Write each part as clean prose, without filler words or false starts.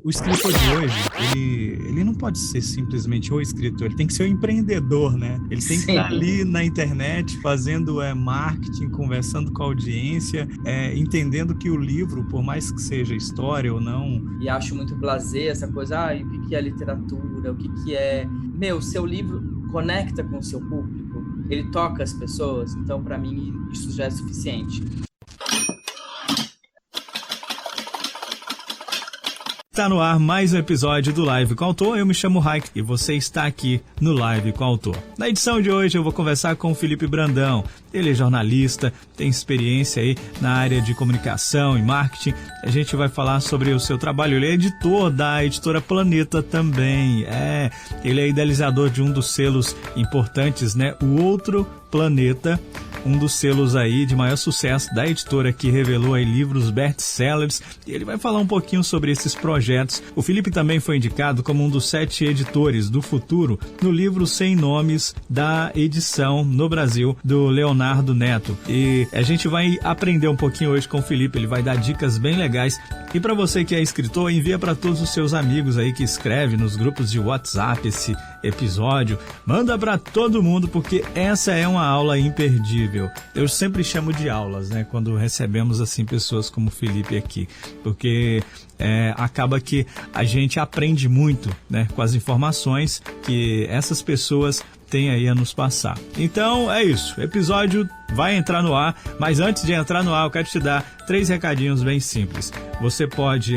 O escritor de hoje, ele não pode ser simplesmente o escritor, ele tem que ser o empreendedor, né? Ele tem que estar Sim, ali na internet fazendo marketing, conversando com a audiência, entendendo que o livro, por mais que seja história ou não. e acho muito blasé essa coisa, e o que que é literatura, o que que é... Meu, seu livro conecta com o seu público, ele toca as pessoas, então para mim isso já é suficiente. Está no ar mais um episódio do Live com o Autor. Eu me chamo Raik e você está aqui no Live com o Autor. Na edição de hoje eu vou conversar com o Felipe Brandão. Ele é jornalista, tem experiência aí na área de comunicação e marketing. A gente vai falar sobre o seu trabalho. Ele é editor da editora Planeta também. Ele é idealizador de um dos selos importantes, né? O Outro Planeta, um dos selos aí de maior sucesso da editora que revelou aí livros best-sellers, e ele vai falar um pouquinho sobre esses projetos. O Felipe também foi indicado como um dos 7 editores do futuro no livro Sem Nomes da edição no Brasil do Leonardo Neto. E a gente vai aprender um pouquinho hoje com o Felipe, ele vai dar dicas bem legais. E para você que é escritor, envia para todos os seus amigos aí que escrevem nos grupos de WhatsApp esse episódio. Manda para todo mundo, porque essa é uma aula imperdível. Eu sempre chamo de aulas, né? Quando recebemos assim pessoas como o Felipe aqui, porque acaba que a gente aprende muito, né? Com as informações que essas pessoas têm aí a nos passar. Então é isso, o episódio vai entrar no ar, mas antes de entrar no ar eu quero te dar 3 recadinhos bem simples. Você pode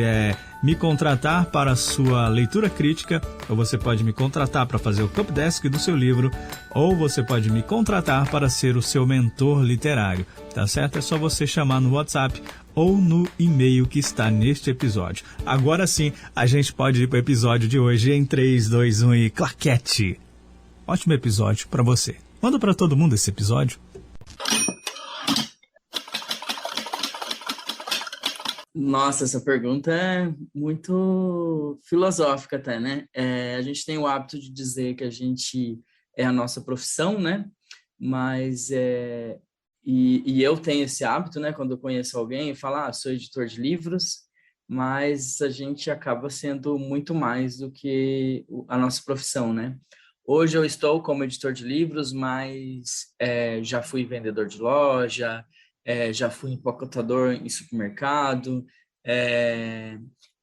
me contratar para a sua leitura crítica, ou você pode me contratar para fazer o copydesk do seu livro, ou você pode me contratar para ser o seu mentor literário, tá certo? É só você chamar no WhatsApp ou no e-mail que está neste episódio. Agora sim, a gente pode ir para o episódio de hoje em 3, 2, 1 e claquete! Ótimo episódio para você. Manda para todo mundo esse episódio. Nossa, essa pergunta é muito filosófica até, né? A gente tem o hábito de dizer que a gente é a nossa profissão, né? Mas, e eu tenho esse hábito, né? Quando eu conheço alguém, eu falo, sou editor de livros, mas a gente acaba sendo muito mais do que a nossa profissão, né? Hoje eu estou como editor de livros, mas já fui vendedor de loja, já fui empacotador em supermercado,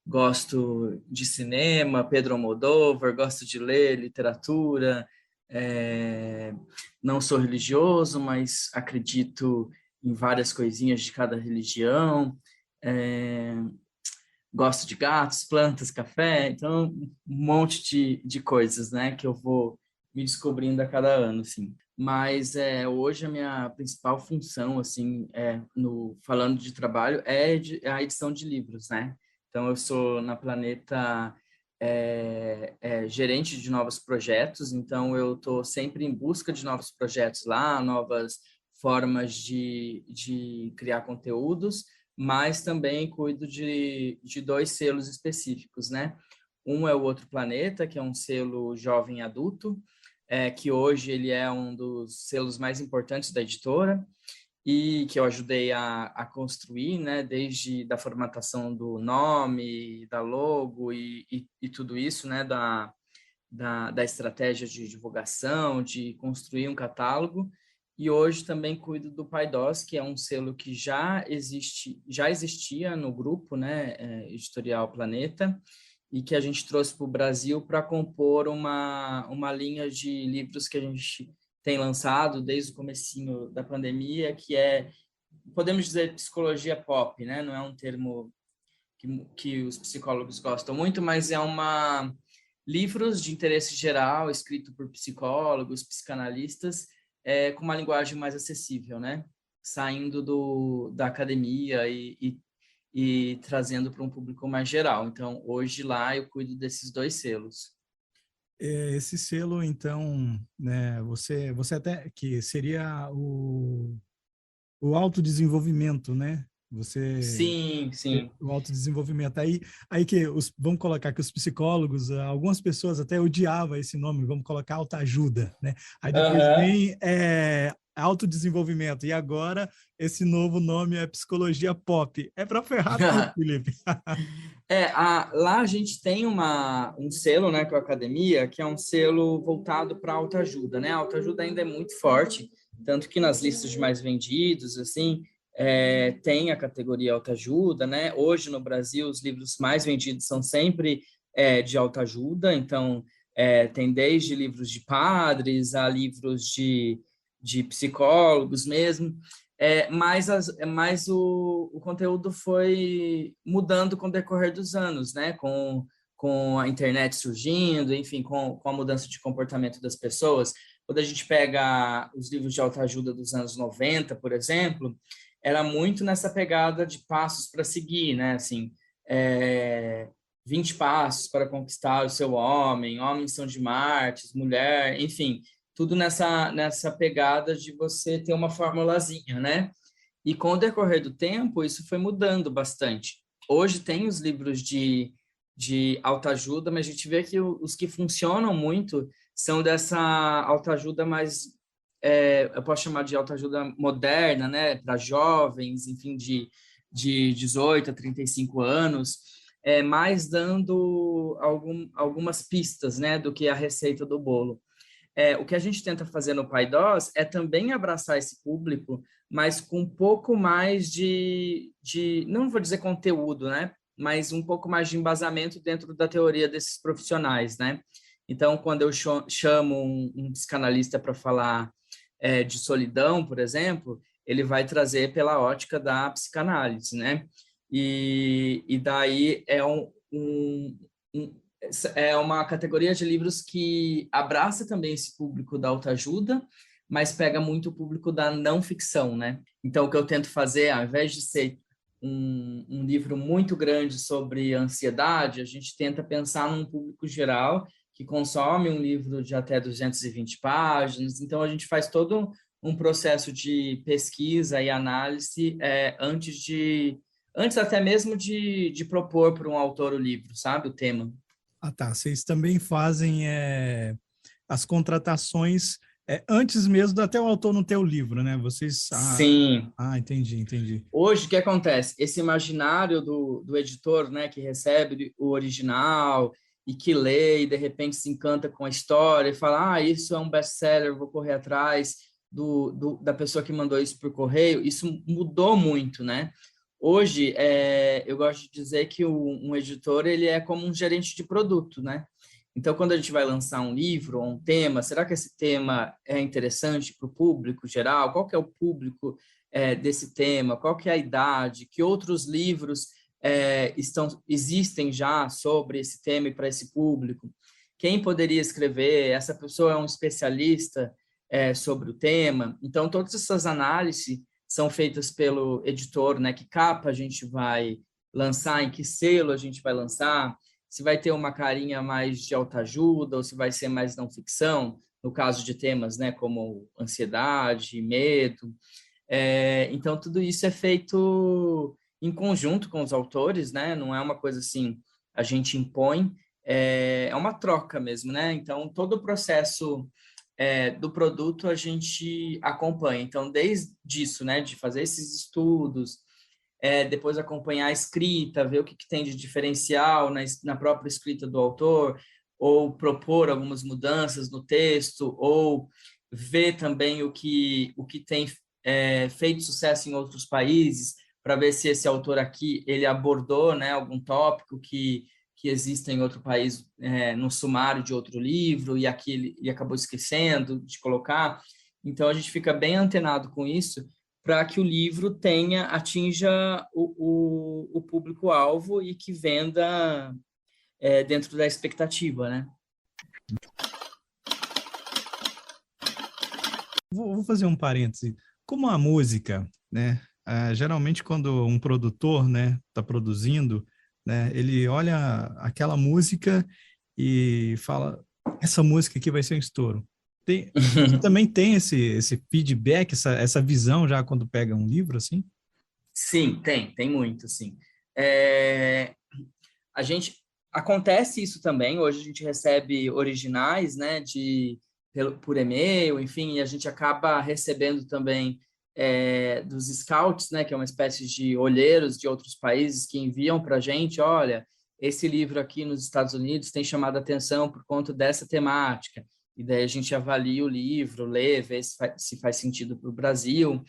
gosto de cinema, Pedro Almodóvar, gosto de ler literatura, não sou religioso, mas acredito em várias coisinhas de cada religião, gosto de gatos, plantas, café, então um monte de coisas, né, que eu vou me descobrindo a cada ano, assim. Mas hoje a minha principal função, assim, falando de trabalho, é a edição de livros, né? Então eu sou na Planeta gerente de novos projetos, então eu estou sempre em busca de novos projetos lá, novas formas de criar conteúdos, mas também cuido de 2 selos específicos, né? Um é o Outro Planeta, que é um selo jovem adulto, que hoje ele é um dos selos mais importantes da editora e que eu ajudei a construir, né? Desde da formatação do nome, da logo e tudo isso, né? Da estratégia de divulgação, de construir um catálogo. E hoje também cuido do Paidós, que é um selo que já existia no grupo, né, Editorial Planeta, e que a gente trouxe para o Brasil para compor uma linha de livros que a gente tem lançado desde o comecinho da pandemia, que podemos dizer, psicologia pop, né? Não é um termo que os psicólogos gostam muito, mas livros de interesse geral, escrito por psicólogos, psicanalistas, com uma linguagem mais acessível, né? Saindo da academia e trazendo para um público mais geral. Então, hoje lá eu cuido desses 2 selos. Esse selo, então, né, você até que seria o autodesenvolvimento, né? Você Sim, sim. o autodesenvolvimento. Aí que vamos colocar que os psicólogos, algumas pessoas até odiavam esse nome, vamos colocar autoajuda, né? Aí depois Aham. vem autodesenvolvimento. E agora esse novo nome é psicologia pop. É para ferrar tudo, Felipe. Lá a gente tem um selo, né, com a academia, que é um selo voltado para autoajuda, né? A autoajuda ainda é muito forte, tanto que nas listas de mais vendidos, assim, tem a categoria autoajuda, né? Hoje no Brasil os livros mais vendidos são sempre de autoajuda, então tem desde livros de padres a livros de psicólogos mesmo. Mas o conteúdo foi mudando com o decorrer dos anos, né? Com a internet surgindo, enfim, com a mudança de comportamento das pessoas. Quando a gente pega os livros de autoajuda dos anos 90, por exemplo, era muito nessa pegada de passos para seguir, né? Assim, 20 passos para conquistar o seu homem, homens são de Marte, mulher, enfim, tudo nessa pegada de você ter uma formulazinha, né? E com o decorrer do tempo, isso foi mudando bastante. Hoje tem os livros de autoajuda, mas a gente vê que os que funcionam muito são dessa autoajuda mais, eu posso chamar de autoajuda moderna, né? Para jovens, enfim, de 18 a 35 anos, mais dando algumas pistas, né? Do que a receita do bolo. O que a gente tenta fazer no PaiDós é também abraçar esse público, mas com um pouco mais não vou dizer conteúdo, né? Mas um pouco mais de embasamento dentro da teoria desses profissionais, né? Então, quando eu chamo um psicanalista para falar de solidão, por exemplo, ele vai trazer pela ótica da psicanálise, né? E daí é uma categoria de livros que abraça também esse público da autoajuda, mas pega muito o público da não ficção, né? Então, o que eu tento fazer, ao invés de ser um livro muito grande sobre ansiedade, a gente tenta pensar num público geral que consome um livro de até 220 páginas. Então, a gente faz todo um processo de pesquisa e análise antes até mesmo de propor para um autor o livro, sabe? O tema. Ah, tá. Vocês também fazem as contratações antes mesmo de até o autor não ter o livro, né? Vocês... Sim. Entendi. Hoje, o que acontece? Esse imaginário do editor, né, que recebe o original e que lê e, de repente, se encanta com a história e fala, isso é um best-seller, vou correr atrás da pessoa que mandou isso por correio, isso mudou muito, né? Hoje, eu gosto de dizer que um editor ele é como um gerente de produto, né? Então, quando a gente vai lançar um livro ou um tema, será que esse tema é interessante para o público geral? Qual que é o público desse tema? Qual que é a idade? Que outros livros existem já sobre esse tema e para esse público? Quem poderia escrever? Essa pessoa é um especialista sobre o tema? Então, todas essas análises são feitas pelo editor, né? Que capa a gente vai lançar, em que selo a gente vai lançar, se vai ter uma carinha mais de autoajuda ou se vai ser mais não ficção, no caso de temas, né? Como ansiedade, medo. Então, tudo isso é feito em conjunto com os autores, né? Não é uma coisa assim, a gente impõe, é uma troca mesmo, né? Então, todo o processo do produto a gente acompanha. Então, desde isso, né, de fazer esses estudos, depois acompanhar a escrita, ver o que tem de diferencial na própria escrita do autor, ou propor algumas mudanças no texto, ou ver também o que tem feito sucesso em outros países, para ver se esse autor aqui ele abordou, né, algum tópico que existe em outro país no sumário de outro livro, e aqui ele acabou esquecendo de colocar. Então, a gente fica bem antenado com isso, para que o livro atinja o público-alvo e que venda dentro da expectativa, né? Vou fazer um parêntese. Como a música, né? Geralmente, quando um produtor, né, está produzindo, né, ele olha aquela música e fala: essa música aqui vai ser um estouro. Também tem esse feedback, essa visão já quando pega um livro, assim? Sim, tem muito, sim. Acontece isso também. Hoje a gente recebe originais, né, por e-mail, enfim, e a gente acaba recebendo também dos scouts, né, que é uma espécie de olheiros de outros países que enviam para a gente, olha, esse livro aqui nos Estados Unidos tem chamado a atenção por conta dessa temática, e daí a gente avalia o livro, lê, vê se faz sentido para o Brasil,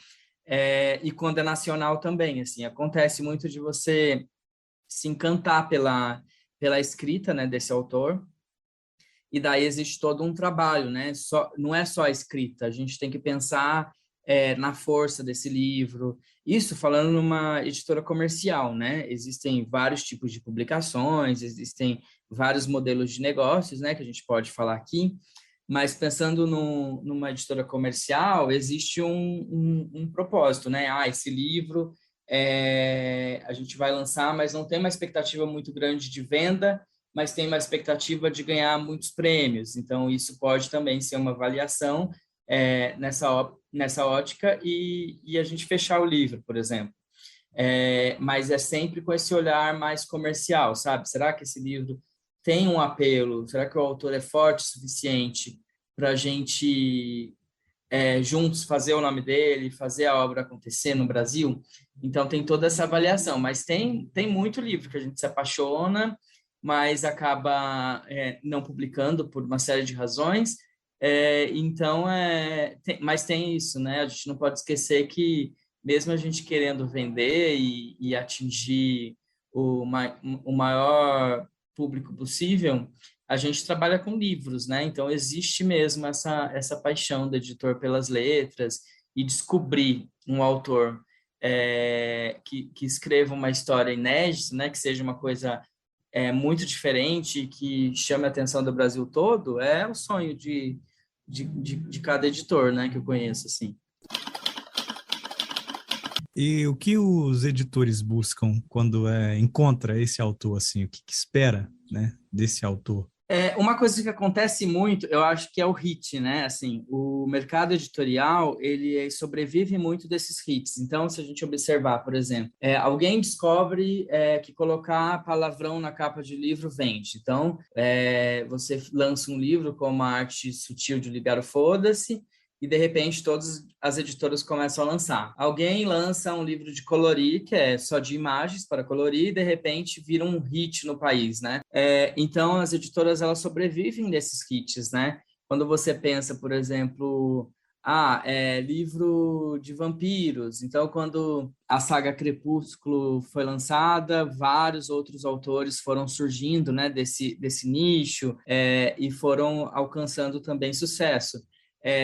e quando é nacional também, assim, acontece muito de você se encantar pela escrita, né, desse autor, e daí existe todo um trabalho, né? Não é só a escrita, a gente tem que pensar na força desse livro. Isso falando numa editora comercial, né? Existem vários tipos de publicações, existem vários modelos de negócios, né? Que a gente pode falar aqui, mas pensando numa editora comercial, existe um propósito, né? Esse livro a gente vai lançar, mas não tem uma expectativa muito grande de venda, mas tem uma expectativa de ganhar muitos prêmios. Então, isso pode também ser uma avaliação nessa ótica e a gente fechar o livro, por exemplo. Mas é sempre com esse olhar mais comercial, sabe? Será que esse livro tem um apelo? Será que o autor é forte o suficiente para a gente juntos fazer o nome dele, fazer a obra acontecer no Brasil? Então, tem toda essa avaliação, mas tem muito livro que a gente se apaixona, mas acaba não publicando por uma série de razões. Então, mas tem isso, né? A gente não pode esquecer que, mesmo a gente querendo vender e atingir o maior público possível, a gente trabalha com livros, né? Então, existe mesmo essa paixão do editor pelas letras e descobrir um autor que escreva uma história inédita, né? Que seja uma coisa muito diferente, que chame a atenção do Brasil todo, é o sonho de cada editor, né? Que eu conheço, assim. E o que os editores buscam quando encontra esse autor, assim? O que espera, né, desse autor? Uma coisa que acontece muito, eu acho que é o hit, né? Assim, o mercado editorial, ele sobrevive muito desses hits. Então, se a gente observar, por exemplo, alguém descobre que colocar palavrão na capa de livro vende. Então, você lança um livro como A Arte Sutil de Ligar o Foda-se, e de repente todas as editoras começam a lançar. Alguém lança um livro de colorir, que é só de imagens para colorir, e de repente vira um hit no país, né? Então as editoras elas sobrevivem desses hits, né? Quando você pensa, por exemplo, livro de vampiros. Então, quando a saga Crepúsculo foi lançada, vários outros autores foram surgindo, né, desse nicho e foram alcançando também sucesso.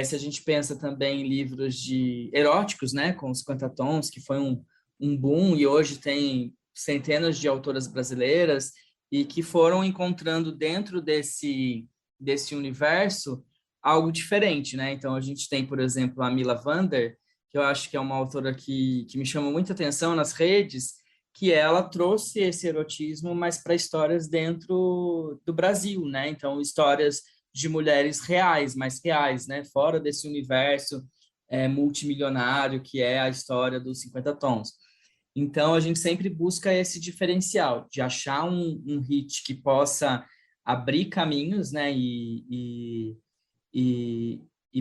Se a gente pensa também em livros de eróticos, né, com os 50 tons, que foi um boom, e hoje tem centenas de autoras brasileiras e que foram encontrando dentro desse universo algo diferente, né? Então, a gente tem, por exemplo, a Mila Vander, que eu acho que é uma autora que me chama muita atenção nas redes, que ela trouxe esse erotismo, mas para histórias dentro do Brasil, né? Então, histórias de mulheres reais, mais reais, né? Fora desse universo multimilionário que é a história dos 50 tons. Então, a gente sempre busca esse diferencial, de achar um hit que possa abrir caminhos, né? E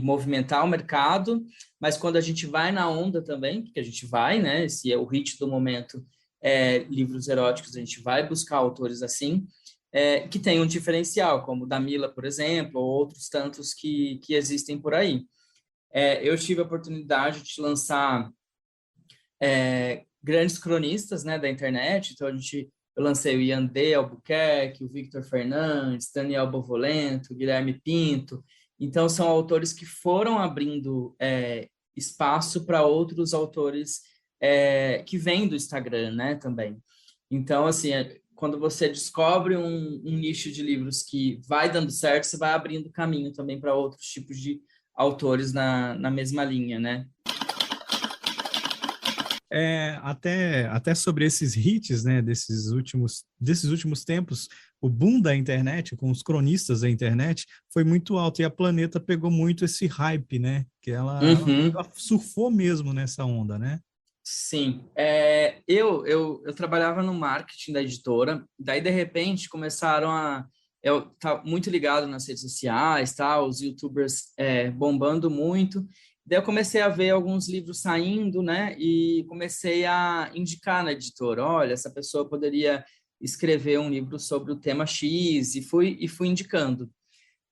movimentar o mercado, mas quando a gente vai na onda também, porque a gente vai, né? Se é o hit do momento, livros eróticos, a gente vai buscar autores assim, que tem um diferencial, como o da Mila, por exemplo, ou outros tantos que existem por aí. Eu tive a oportunidade de lançar grandes cronistas, né, da internet, então eu lancei o Ian D. Albuquerque, o Victor Fernandes, Daniel Bovolento, Guilherme Pinto. Então, são autores que foram abrindo espaço para outros autores que vêm do Instagram, né, também. Então, assim, quando você descobre um nicho de livros que vai dando certo, você vai abrindo caminho também para outros tipos de autores na mesma linha, né? Até sobre esses hits, né, desses últimos tempos, o boom da internet, com os cronistas da internet, foi muito alto, e a Planeta pegou muito esse hype, né, que ela surfou mesmo nessa onda, né? Sim, eu trabalhava no marketing da editora, daí de repente começaram eu tá muito ligado nas redes sociais, tá? Os YouTubers bombando muito. Daí eu comecei a ver alguns livros saindo, né? E comecei a indicar na editora, olha, essa pessoa poderia escrever um livro sobre o tema X, e fui indicando.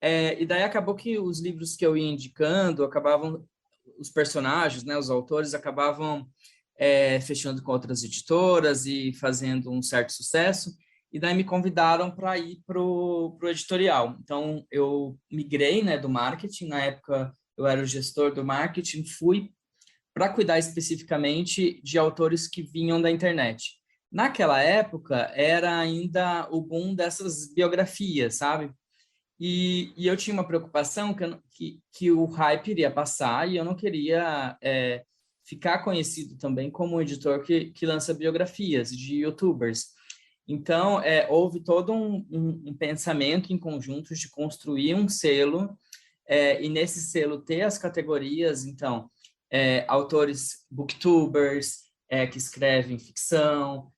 E daí acabou que os livros que eu ia indicando acabavam, os personagens, né, os autores acabavam fechando com outras editoras e fazendo um certo sucesso, e daí me convidaram para ir pro editorial. Então, eu migrei, né, do marketing, na época eu era o gestor do marketing, fui para cuidar especificamente de autores que vinham da internet. Naquela época, era ainda o boom dessas biografias, sabe? E eu tinha uma preocupação que o hype iria passar e eu não queria ficar conhecido também como um editor que lança biografias de YouTubers. Então, houve todo um pensamento em conjunto de construir um selo e nesse selo ter as categorias, então, autores booktubers que escrevem ficção,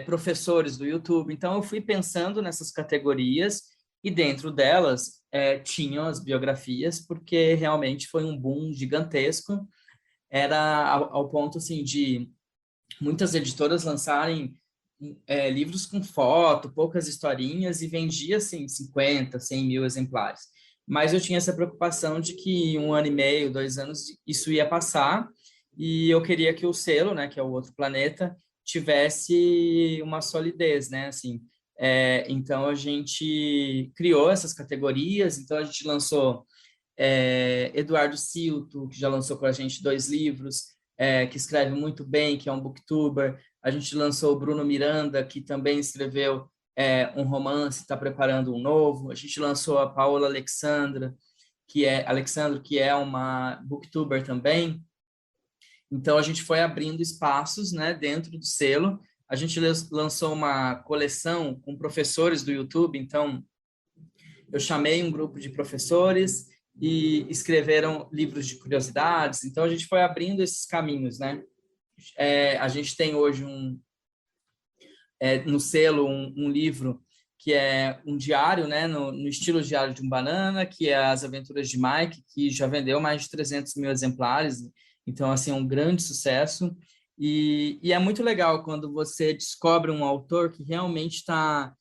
professores do YouTube. Então, eu fui pensando nessas categorias e dentro delas tinham as biografias, porque realmente foi um boom gigantesco. Era ao ponto assim, de muitas editoras lançarem livros com foto, poucas historinhas, e vendia assim, 50, 100 mil exemplares. Mas eu tinha essa preocupação de que 1 ano e meio, 2 anos, isso ia passar, e eu queria que o selo, né, que é o Outro Planeta, tivesse uma solidez, né, assim. Então, a gente criou essas categorias, então a gente lançou Eduardo Silto, que já lançou com a gente 2 livros, que escreve muito bem, que é um booktuber. A gente lançou o Bruno Miranda, que também escreveu um romance, está preparando um novo. A gente lançou a Paola Alexandra, que é uma booktuber também. Então, a gente foi abrindo espaços, né, dentro do selo. A gente lançou uma coleção com professores do YouTube, então eu chamei um grupo de professores e escreveram livros de curiosidades. Então, a gente foi abrindo esses caminhos, né? A gente tem hoje no selo um livro que é um diário, né, no estilo diário de um banana, que é As Aventuras de Mike, que já vendeu mais de 300 mil exemplares. Então, assim, é um grande sucesso. E é muito legal quando você descobre um autor que realmente está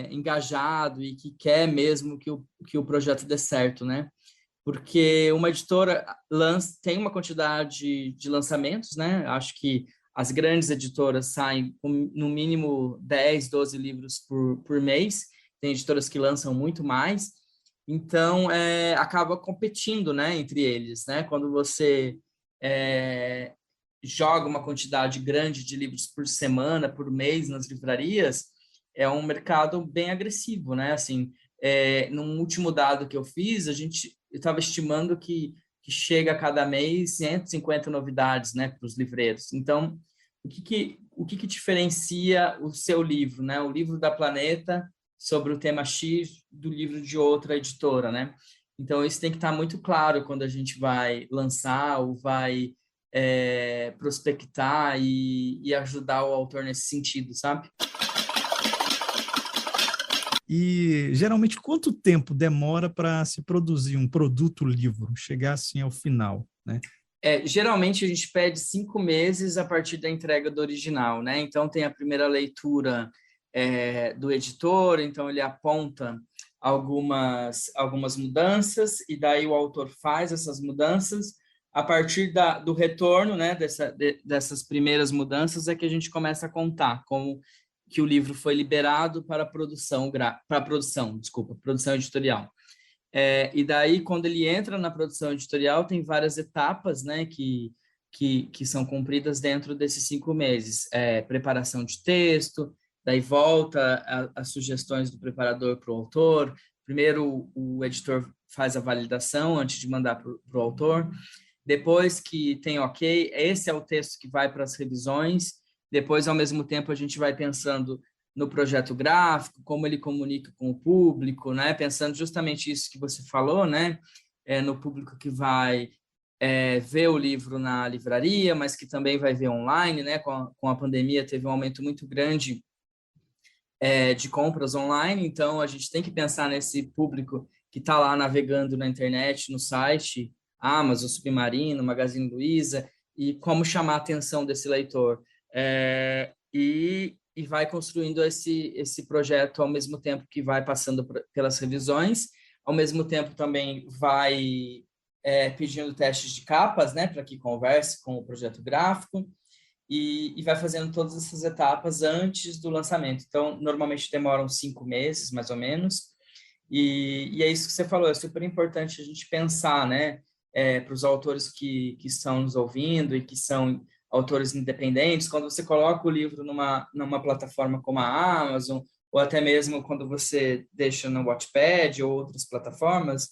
engajado e que quer mesmo que o projeto dê certo, né? Porque uma editora tem uma quantidade de lançamentos, né? Acho que as grandes editoras saem com, no mínimo 10, 12 livros por mês. Tem editoras que lançam muito mais. Então, acaba competindo, né, entre eles, né? Quando você joga uma quantidade grande de livros por semana, por mês nas livrarias, é um mercado bem agressivo, né? Assim, num último dado que eu fiz, eu estava estimando que chega a cada mês 150 novidades, né, para os livreiros. Então, o que diferencia o seu livro, né? O livro da Planeta sobre o tema X do livro de outra editora, né? Então, isso tem que estar muito claro quando a gente vai lançar ou vai prospectar e ajudar o autor nesse sentido, sabe? E geralmente quanto tempo demora para se produzir um produto livro, chegar assim ao final, né? Geralmente a gente pede 5 meses a partir da entrega do original, né? Então tem a primeira leitura do editor, então ele aponta algumas mudanças e daí o autor faz essas mudanças. A partir do retorno, né, dessas primeiras mudanças é que a gente começa a contar como que o livro foi liberado para produção editorial. E daí, quando ele entra na produção editorial, tem várias etapas, né, que são cumpridas dentro desses 5 meses. Preparação de texto, daí volta as sugestões do preparador para o autor. Primeiro, o editor faz a validação antes de mandar para o autor. Depois que tem ok, esse é o texto que vai para as revisões. Depois, ao mesmo tempo, a gente vai pensando no projeto gráfico, como ele comunica com o público, né? Pensando justamente isso que você falou, né? No público que vai ver o livro na livraria, mas que também vai ver online, né? Com a pandemia teve um aumento muito grande de compras online, então a gente tem que pensar nesse público que está lá navegando na internet, no site, Amazon, Submarino, Magazine Luiza, e como chamar a atenção desse leitor. E vai construindo esse projeto ao mesmo tempo que vai passando pelas revisões, ao mesmo tempo também vai pedindo testes de capas, né, para que converse com o projeto gráfico, e vai fazendo todas essas etapas antes do lançamento. Então, normalmente demoram 5 meses, mais ou menos, e é isso que você falou, é super importante a gente pensar, né, para os autores que estão nos ouvindo e que são autores independentes, quando você coloca o livro numa plataforma como a Amazon, ou até mesmo quando você deixa no Wattpad ou outras plataformas,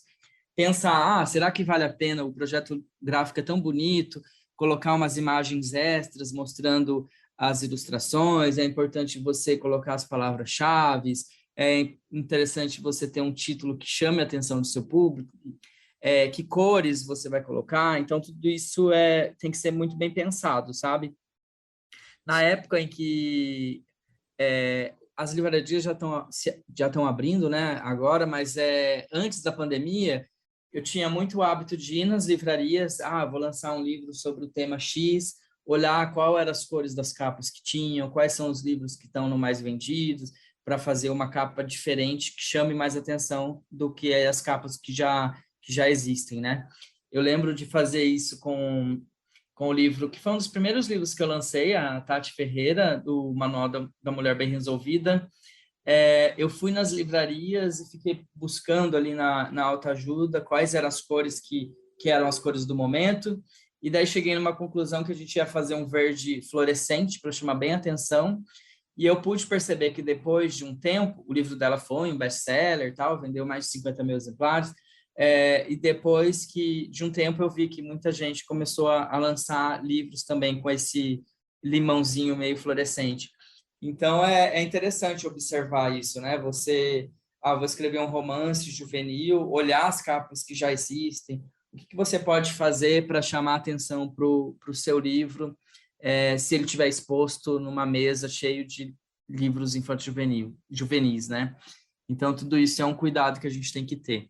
pensar, será que vale a pena, o projeto gráfico é tão bonito, colocar umas imagens extras mostrando as ilustrações, é importante você colocar as palavras-chave, é interessante você ter um título que chame a atenção do seu público, que cores você vai colocar, então tudo isso tem que ser muito bem pensado, sabe? Na época em que as livrarias já estão abrindo, né, agora, mas antes da pandemia, eu tinha muito o hábito de ir nas livrarias, vou lançar um livro sobre o tema X, olhar qual eram as cores das capas que tinham, quais são os livros que estão no mais vendidos, para fazer uma capa diferente que chame mais atenção do que as capas que já existem, né? Eu lembro de fazer isso com o livro, que foi um dos primeiros livros que eu lancei, a Tati Ferreira, do Manual da Mulher Bem Resolvida. Eu fui nas livrarias e fiquei buscando ali na autoajuda quais eram as cores que eram as cores do momento, e daí cheguei numa conclusão que a gente ia fazer um verde fluorescente para chamar bem a atenção, e eu pude perceber que depois de um tempo, o livro dela foi um best-seller e tal, vendeu mais de 50 mil exemplares, e depois de um tempo eu vi que muita gente começou a lançar livros também com esse limãozinho meio fluorescente. Então, é interessante observar isso, né? Você, vou escrever um romance juvenil, olhar as capas que já existem, o que você pode fazer para chamar atenção para o seu livro, se ele estiver exposto numa mesa cheio de livros juvenis, né? Então, tudo isso é um cuidado que a gente tem que ter.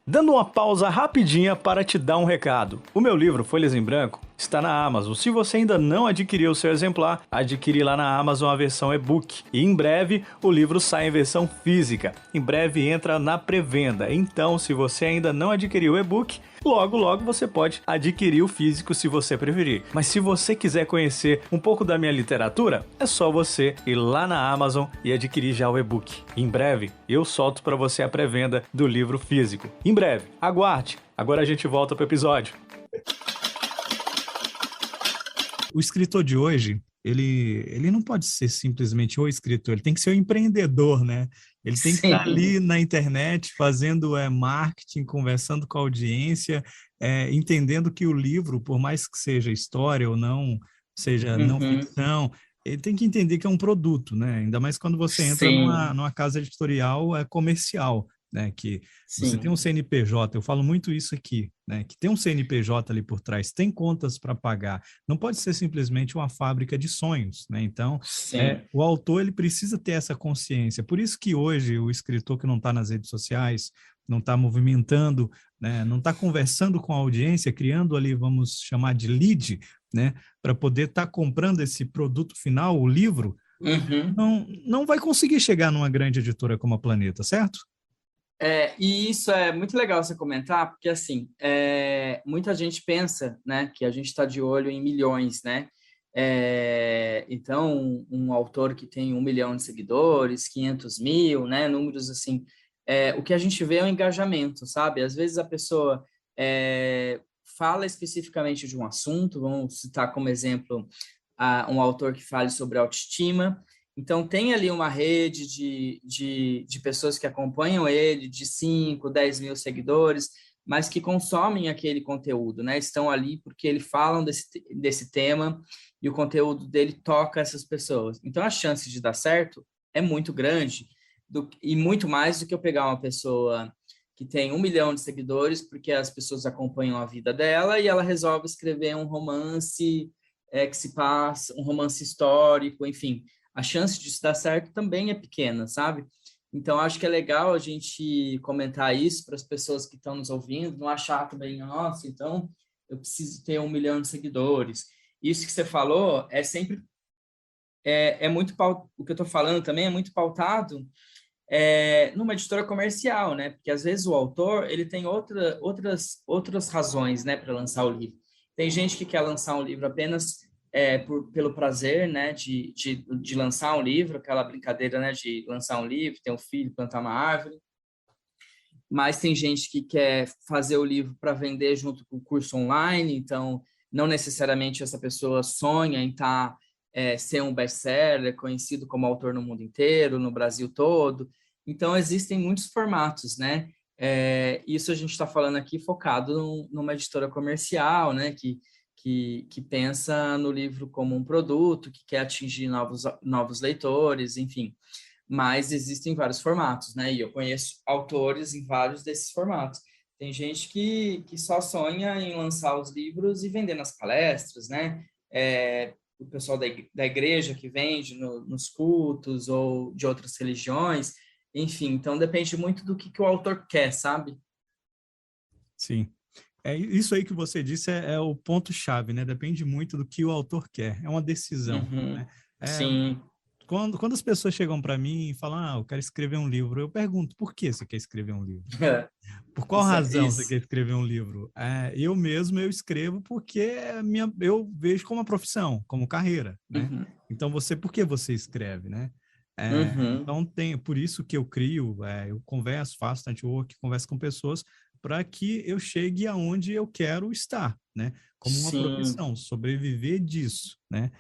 Dando uma pausa rapidinha para te dar um recado. O meu livro, Folhas em Branco, está na Amazon. Se você ainda não adquiriu o seu exemplar, adquire lá na Amazon a versão e-book. E em breve o livro sai em versão física. Em breve entra na pré-venda. Então, se você ainda não adquiriu o e-book, logo você pode adquirir o físico se você preferir. Mas se você quiser conhecer um pouco da minha literatura, é só você ir lá na Amazon e adquirir já o e-book. Em breve eu solto para você a pré-venda do livro físico. Em breve, aguarde. Agora a gente volta para o episódio. O escritor de hoje, ele não pode ser simplesmente o escritor, ele tem que ser o empreendedor, né? Ele tem que estar ali na internet fazendo marketing, conversando com a audiência, entendendo que o livro, por mais que seja história ou não, seja não ficção, ele tem que entender que é um produto, né? Ainda mais quando você entra numa casa editorial comercial, né? Que você tem um CNPJ, eu falo muito isso aqui, né? Que tem um CNPJ ali por trás, tem contas para pagar, não pode ser simplesmente uma fábrica de sonhos, né? Então, o autor ele precisa ter essa consciência. Por isso que hoje o escritor que não está nas redes sociais, não está movimentando, né? Não está conversando com a audiência, criando ali, vamos chamar de lead, né? Para poder estar comprando esse produto final, o livro, não vai conseguir chegar numa grande editora como a Planeta, certo? E isso é muito legal você comentar, porque assim, muita gente pensa, né, que a gente está de olho em milhões, né? Então, um autor que tem 1 milhão de seguidores, 500 mil, né, números assim, o que a gente vê é o engajamento, sabe? Às vezes a pessoa fala especificamente de um assunto, vamos citar como exemplo um autor que fale sobre autoestima. Então, tem ali uma rede de pessoas que acompanham ele, de 5, 10 mil seguidores, mas que consomem aquele conteúdo, né? Estão ali porque ele falam desse tema e o conteúdo dele toca essas pessoas. Então, a chance de dar certo é muito grande e muito mais do que eu pegar uma pessoa que tem 1 milhão de seguidores, porque as pessoas acompanham a vida dela e ela resolve escrever um romance que se passa, um romance histórico, enfim, a chance disso dar certo também é pequena, sabe? Então, acho que é legal a gente comentar isso para as pessoas que estão nos ouvindo, não achar também, nossa, então eu preciso ter 1 milhão de seguidores. Isso que você falou é sempre, muito, o que eu estou falando também é muito pautado numa editora comercial, né? Porque às vezes o autor ele tem outras razões, né, para lançar o livro. Tem gente que quer lançar um livro apenas pelo prazer, né, de lançar um livro, aquela brincadeira, né, de lançar um livro, ter um filho, plantar uma árvore. Mas tem gente que quer fazer o livro para vender junto com o curso online, então não necessariamente essa pessoa sonha em ser um best-seller, conhecido como autor no mundo inteiro, no Brasil todo. Então, existem muitos formatos, né? Isso a gente está falando aqui focado numa editora comercial, né? Que pensa no livro como um produto, que quer atingir novos leitores, enfim. Mas existem vários formatos, né? E eu conheço autores em vários desses formatos. Tem gente que só sonha em lançar os livros e vender nas palestras, né? O pessoal da igreja que vende nos cultos ou de outras religiões, enfim. Então, depende muito do que o autor quer, sabe? Sim. Isso aí que você disse é o ponto-chave, né? Depende muito do que o autor quer. É uma decisão, Uhum. né? Sim. Quando as pessoas chegam para mim e falam, eu quero escrever um livro, eu pergunto, por que você quer escrever um livro? Por qual razão você Isso. quer escrever um livro? Eu mesmo, eu escrevo porque eu vejo como uma profissão, como carreira, né? Uhum. Então, por que você escreve, né? Uhum. Então, por isso que eu crio, eu converso, faço network, converso com pessoas para que eu chegue aonde eu quero estar, né? Como uma Sim. profissão, sobreviver disso, né?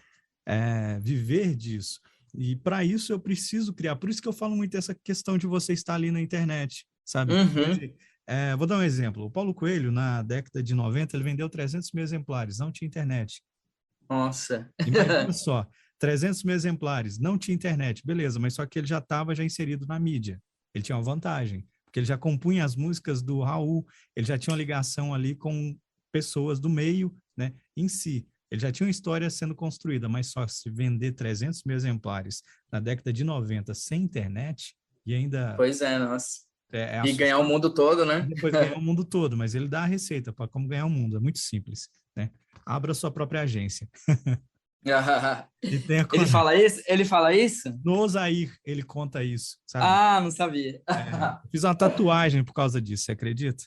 Viver disso. E para isso eu preciso criar. Por isso que eu falo muito essa questão de você estar ali na internet, sabe? Uhum. Hoje, vou dar um exemplo. O Paulo Coelho, na década de 90, ele vendeu 300 mil exemplares, não tinha internet. Nossa. Imagina só, 300 mil exemplares, não tinha internet, beleza, mas só que ele já estava inserido na mídia. Ele tinha uma vantagem, porque ele já compunha as músicas do Raul, ele já tinha uma ligação ali com pessoas do meio, né, em si. Ele já tinha uma história sendo construída, mas só se vender 300 mil exemplares na década de 90 sem internet, e ainda Pois é, nossa. é E ganhar o assustador, mundo todo, e né? depois ganhar o mundo todo, mas ele dá a receita para como ganhar o mundo, é muito simples, né? Abra sua própria agência e tenha Ele coragem. fala isso? Ele fala isso? No Osair, ele conta isso, sabe? Ah, não sabia. Eu fiz uma tatuagem por causa disso, você acredita?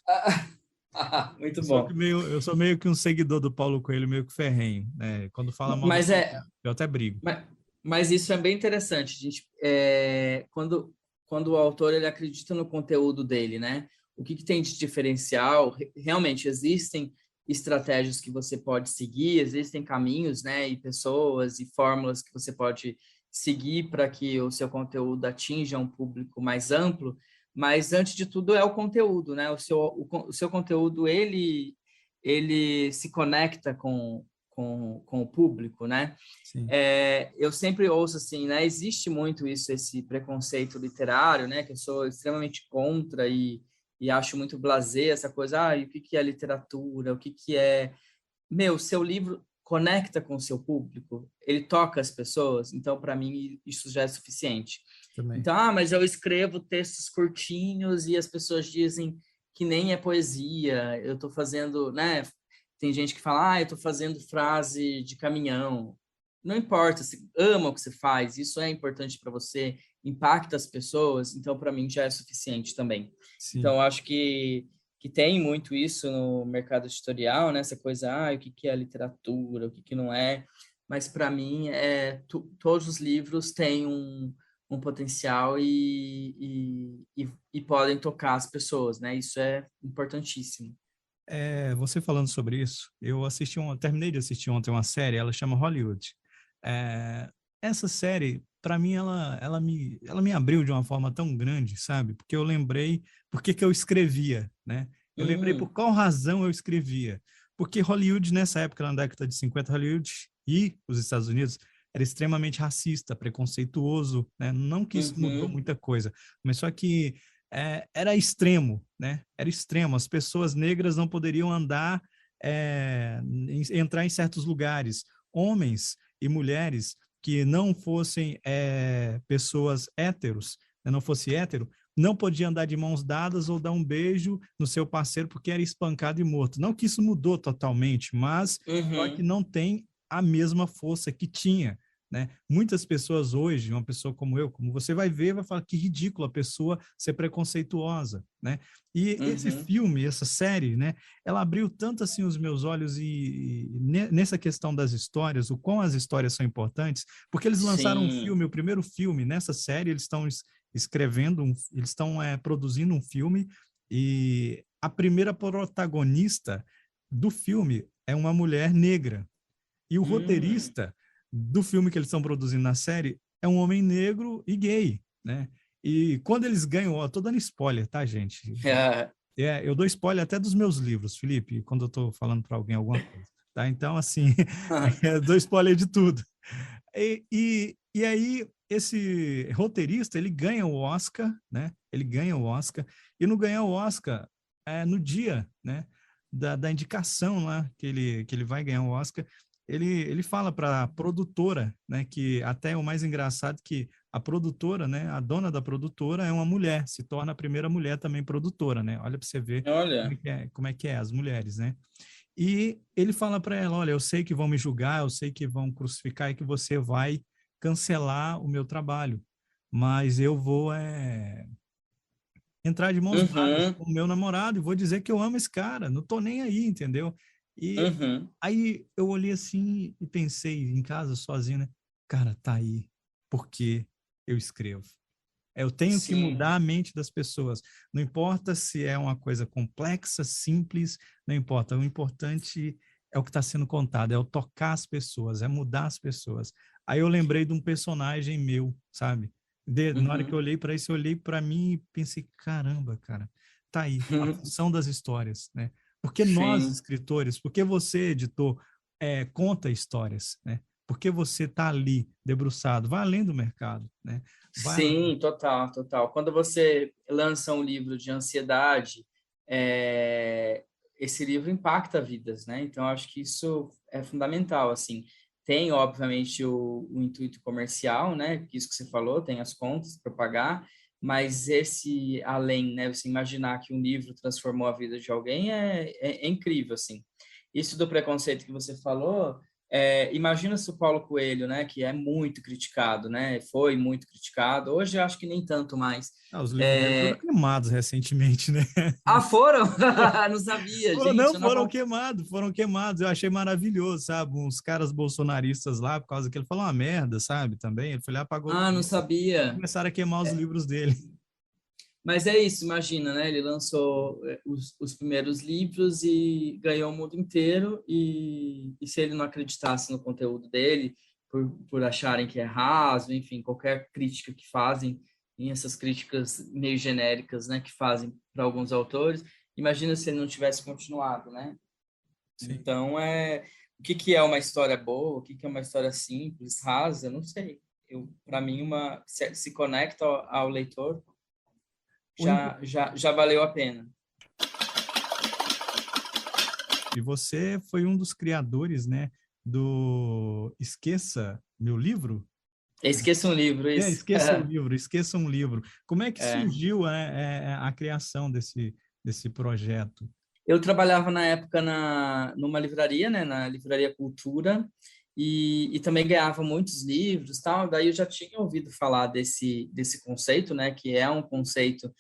Muito bom. Eu sou meio que um seguidor do Paulo Coelho, meio que ferrenho, né? Quando fala mal do Mas Paulo Coelho, eu até brigo. mas isso é bem interessante, gente. Quando o autor ele acredita no conteúdo dele, né? O que tem de diferencial? Realmente existem estratégias que você pode seguir, existem caminhos, né? E pessoas e fórmulas que você pode seguir para que o seu conteúdo atinja um público mais amplo. Mas antes de tudo é o conteúdo, né? O seu conteúdo ele se conecta com o público, né? Sim. Eu sempre ouço assim, né? Existe muito isso, esse preconceito literário, né? Que eu sou extremamente contra e acho muito blasé essa coisa. E o que é literatura? O que é? Meu, seu livro conecta com o seu público, ele toca as pessoas. Então, para mim, isso já é suficiente. Também. Então, mas eu escrevo textos curtinhos e as pessoas dizem que nem é poesia. Eu estou fazendo, né? Tem gente que fala, eu estou fazendo frase de caminhão. Não importa, você ama o que você faz, isso é importante para você, impacta as pessoas, então para mim já é suficiente também. Então, Sim. eu acho que tem muito isso no mercado editorial, né? Essa coisa, o que é literatura, o que não é. Mas para mim, todos os livros têm um potencial e podem tocar as pessoas, né? Isso é importantíssimo. Você falando sobre isso, terminei de assistir ontem uma série, ela chama Hollywood. Essa série, para mim, ela me abriu de uma forma tão grande, sabe? Porque eu lembrei por que eu escrevia, né? Eu lembrei por qual razão eu escrevia. Porque Hollywood, nessa época, na década de 50, Hollywood e os Estados Unidos era extremamente racista, preconceituoso, né? Não que isso mudou muita coisa, mas só que era extremo, né? Era extremo. As pessoas negras não poderiam andar, entrar em certos lugares. homens e mulheres que não fossem pessoas héteros, né, não fosse hétero, não podia andar de mãos dadas ou dar um beijo no seu parceiro porque era espancado e morto. Não que isso mudou totalmente, mas só que Uhum. não tem a mesma força que tinha, né? Muitas pessoas hoje, uma pessoa como eu, como você vai ver, vai falar que ridículo a pessoa ser preconceituosa, né? E esse Uhum. filme, essa série, né? Ela abriu tanto assim os meus olhos nessa questão das histórias, o quão as histórias são importantes, porque eles lançaram um Sim. filme, o primeiro filme nessa série, eles estão escrevendo, eles estão produzindo um filme e a primeira protagonista do filme é uma mulher negra. E o Hum. roteirista do filme que eles estão produzindo na série é um homem negro e gay, né? E quando eles ganham, ó, tô dando spoiler, tá, gente? Eu dou spoiler até dos meus livros, Felipe, quando eu tô falando para alguém alguma coisa, tá? Então, assim, eu dou spoiler de tudo. E aí, esse roteirista, ele ganha o Oscar, né? Ele ganha o Oscar, e no ganhar o Oscar, no dia, né, da indicação lá, que ele vai ganhar o Oscar, ele fala para a produtora, né, que até é o mais engraçado que a produtora, né, a dona da produtora é uma mulher, se torna a primeira mulher também produtora, né? Olha para você ver Olha. como é que é as mulheres, né? E ele fala para ela: olha, eu sei que vão me julgar, eu sei que vão crucificar e que você vai cancelar o meu trabalho, mas eu vou entrar de mãos dadas Uhum. com o meu namorado e vou dizer que eu amo esse cara, não tô nem aí, entendeu? E Uhum. aí eu olhei assim e pensei em casa sozinho, né? Cara, tá aí, porque eu escrevo. Eu tenho que mudar Sim. a mente das pessoas. Não importa se é uma coisa complexa, simples, não importa. O importante é o que está sendo contado, é o tocar as pessoas, é mudar as pessoas. Aí eu lembrei de um personagem meu, sabe? Na hora que eu Uhum. olhei para isso, eu olhei para mim e pensei, caramba, cara, tá aí, a função das histórias, né? Porque nós, Sim. escritores, porque você, editor, conta histórias, né? Porque você está ali, debruçado, vai além do mercado, né? Vai além. Sim, total, total. Quando você lança um livro de ansiedade, é, esse livro impacta vidas, né? Então, acho que isso é fundamental, assim. Tem, obviamente, o intuito comercial, né? Que isso que você falou, tem as contas para pagar, mas esse além, né? Você imaginar que um livro transformou a vida de alguém é incrível, assim. Isso do preconceito que você falou, imagina se o Paulo Coelho, né, que é muito criticado, né, foi muito criticado, hoje eu acho que nem tanto mais. Ah, os livros dele foram É... queimados recentemente, né? Ah, foram? Não sabia, gente, Não, eu não... foram queimados. Eu achei maravilhoso, sabe? Uns caras bolsonaristas lá, por causa que ele falou uma merda, sabe? Também. Ele foi lá, apagou Ah, não tudo. sabia. Começaram a queimar os livros dele. Mas é isso, imagina, né? Ele lançou os primeiros livros e ganhou o mundo inteiro. E se ele não acreditasse no conteúdo dele, por acharem que é raso, enfim, qualquer crítica que fazem, em essas críticas meio genéricas, né, que fazem para alguns autores, imagina se ele não tivesse continuado, né? Sim. Então, o que que é uma história boa, o que que é uma história simples, rasa, eu não sei. Para mim, se conecta ao leitor O impo- já valeu a pena. E você foi um dos criadores, né? Do Esqueça Meu Livro? Esqueça um livro, isso. Esqueça o livro, esqueça um livro. Como é que É. surgiu a criação desse projeto? Eu trabalhava na época numa livraria, né, na Livraria Cultura, e também ganhava muitos livros, tal. Daí eu já tinha ouvido falar desse conceito, né, que é um conceito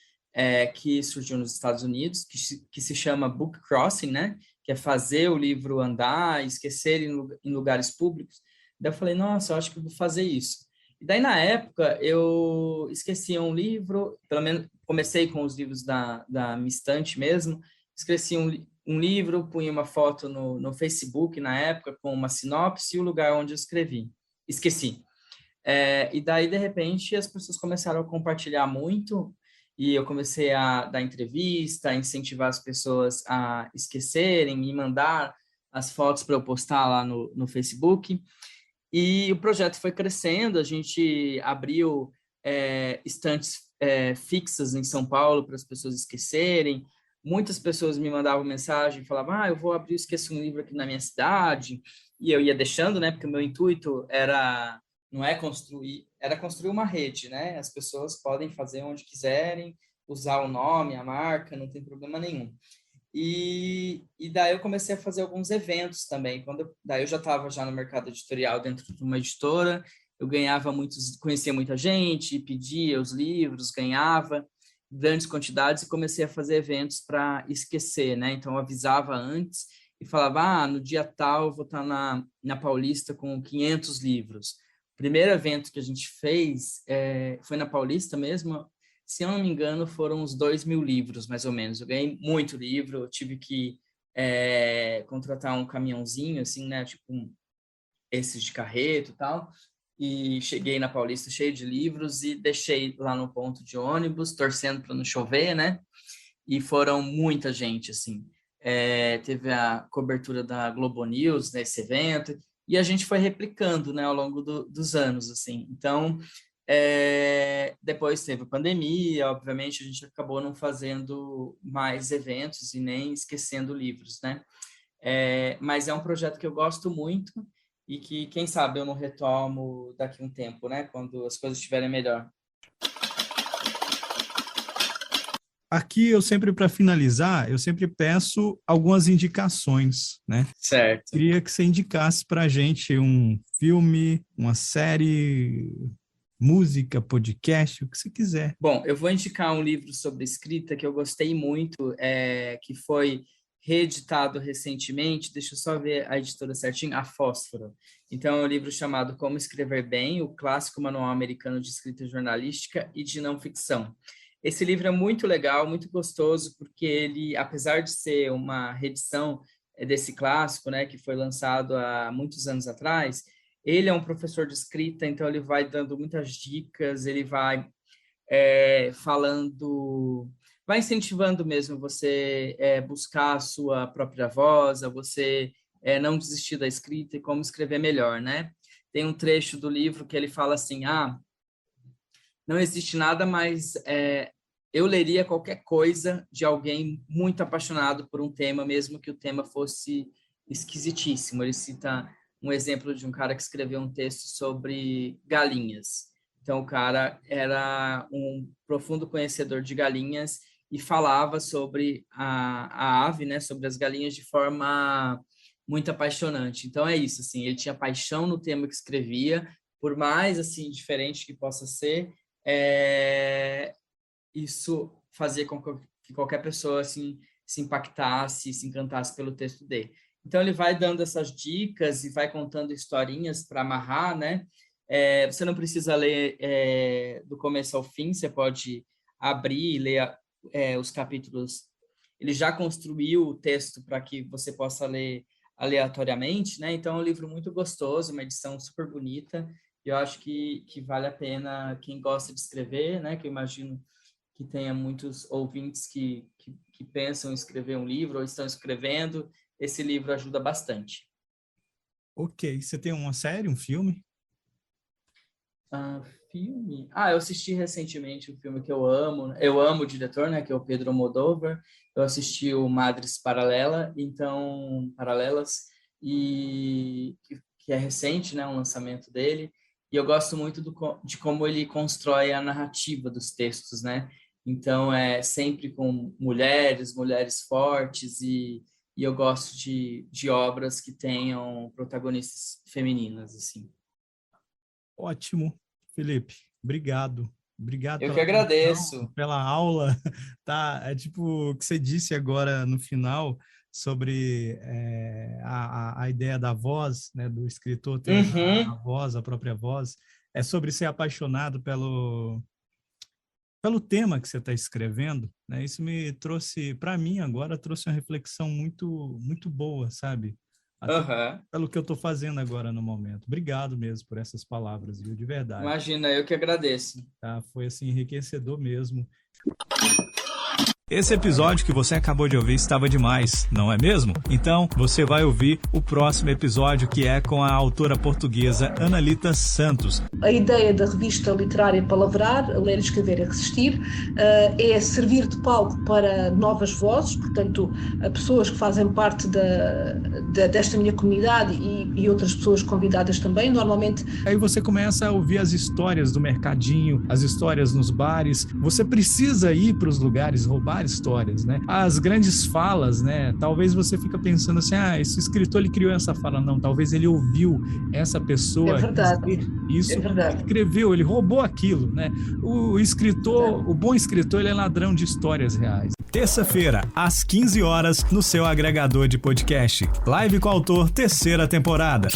que surgiu nos Estados Unidos, que se chama book crossing, né, que é fazer o livro andar, esquecer em lugares públicos. Daí eu falei, nossa, eu acho que eu vou fazer isso. E daí, na época, eu esquecia um livro, pelo menos comecei com os livros da minha estante mesmo, esqueci um livro, punha uma foto no Facebook, na época, com uma sinopse e o lugar onde eu escrevi. Esqueci. E daí, de repente, as pessoas começaram a compartilhar muito e eu comecei a dar entrevista, a incentivar as pessoas a esquecerem, me mandar as fotos para eu postar lá no Facebook. E o projeto foi crescendo, a gente abriu estantes fixas em São Paulo para as pessoas esquecerem. Muitas pessoas me mandavam mensagem, falavam, eu vou abrir o Esqueça um Livro aqui na minha cidade. e eu ia deixando, né? Porque o meu intuito era não é construir, era construir uma rede, né? As pessoas podem fazer onde quiserem, usar o nome, a marca, não tem problema nenhum. E daí eu comecei a fazer alguns eventos também. Daí eu já estava já no mercado editorial dentro de uma editora, eu ganhava conhecia muita gente, pedia os livros, ganhava grandes quantidades e comecei a fazer eventos para esquecer, né? Então eu avisava antes e falava, no dia tal eu vou estar na Paulista com 500 livros. O primeiro evento que a gente fez foi na Paulista mesmo, se eu não me engano, foram uns 2.000 livros, mais ou menos. Eu ganhei muito livro, eu tive que contratar um caminhãozinho, assim, né, tipo esses de carreto e tal, e cheguei na Paulista cheio de livros e deixei lá no ponto de ônibus, torcendo para não chover, né, e foram muita gente, assim. Teve a cobertura da Globo News nesse evento, e a gente foi replicando, né, ao longo dos anos, assim. Então, depois teve a pandemia, obviamente a gente acabou não fazendo mais eventos e nem esquecendo livros, né? Mas é um projeto que eu gosto muito e que, quem sabe, eu não retomo daqui a um tempo, né? Quando as coisas estiverem melhor. Aqui eu sempre, para finalizar, eu sempre peço algumas indicações, né? Certo. Queria que você indicasse para a gente um filme, uma série, música, podcast, o que você quiser. Bom, eu vou indicar um livro sobre escrita que eu gostei muito, que foi reeditado recentemente, deixa eu só ver a editora certinho, a Fósforo. Então, é um livro chamado Como Escrever Bem, o clássico manual americano de escrita jornalística e de não ficção. Esse livro é muito legal, muito gostoso, porque ele, apesar de ser uma reedição desse clássico, né, que foi lançado há muitos anos atrás, ele é um professor de escrita, então ele vai dando muitas dicas, ele vai falando, vai incentivando mesmo você buscar a sua própria voz, a você não desistir da escrita e como escrever melhor, né? Tem um trecho do livro que ele fala assim, não existe nada mais... eu leria qualquer coisa de alguém muito apaixonado por um tema, mesmo que o tema fosse esquisitíssimo. Ele cita um exemplo de um cara que escreveu um texto sobre galinhas. Então, o cara era um profundo conhecedor de galinhas e falava sobre a ave, né, sobre as galinhas de forma muito apaixonante. Então, é isso, assim, ele tinha paixão no tema que escrevia, por mais, assim, diferente que possa ser, isso fazia com que qualquer pessoa, assim, se impactasse, se encantasse pelo texto dele. Então, ele vai dando essas dicas e vai contando historinhas para amarrar, né? Você não precisa ler do começo ao fim, você pode abrir e ler os capítulos. Ele já construiu o texto para que você possa ler aleatoriamente, né? Então, é um livro muito gostoso, uma edição super bonita. Eu acho que vale a pena quem gosta de escrever, né? Que eu imagino que tenha muitos ouvintes que pensam em escrever um livro ou estão escrevendo. Esse livro ajuda bastante. Ok. Você tem uma série, um filme? Filme? Eu assisti recentemente um filme que eu amo. Eu amo o diretor, né? Que é o Pedro Almodóvar. Eu assisti o Madres Paralelas, e que é recente, né? Um lançamento dele. E eu gosto muito de como ele constrói a narrativa dos textos, né? Então, é sempre com mulheres fortes, e eu gosto de obras que tenham protagonistas femininas, assim. Ótimo, Felipe. Obrigado. Obrigado Eu pela que atenção, agradeço. pela aula. Tá? É tipo o que você disse agora no final sobre a ideia da voz, né, do escritor ter a Uhum. voz, a própria voz. É sobre ser apaixonado pelo tema que você está escrevendo, né? Isso me trouxe, para mim agora, trouxe uma reflexão muito, muito boa, sabe? Até Uhum. pelo que eu estou fazendo agora no momento. Obrigado mesmo por essas palavras, viu? De verdade. Imagina, eu que agradeço. Tá? Foi assim enriquecedor mesmo. Esse episódio que você acabou de ouvir estava demais, não é mesmo? Então, você vai ouvir o próximo episódio, que é com a autora portuguesa Analita Santos. A ideia da revista literária Palavrar, a Ler, Escrever e Resistir, é servir de palco para novas vozes, portanto, pessoas que fazem parte desta minha comunidade e outras pessoas convidadas também, normalmente. Aí você começa a ouvir as histórias do mercadinho, as histórias nos bares. Você precisa ir para os lugares, roubar histórias, né? As grandes falas, né? Talvez você fica pensando assim, esse escritor, ele criou essa fala. Não, talvez ele ouviu essa pessoa dizer isso, escreveu, ele roubou aquilo, né? O escritor, o bom escritor, ele é ladrão de histórias reais. Terça-feira, às 15 horas, no seu agregador de podcast. Live com o Autor, 3ª temporada.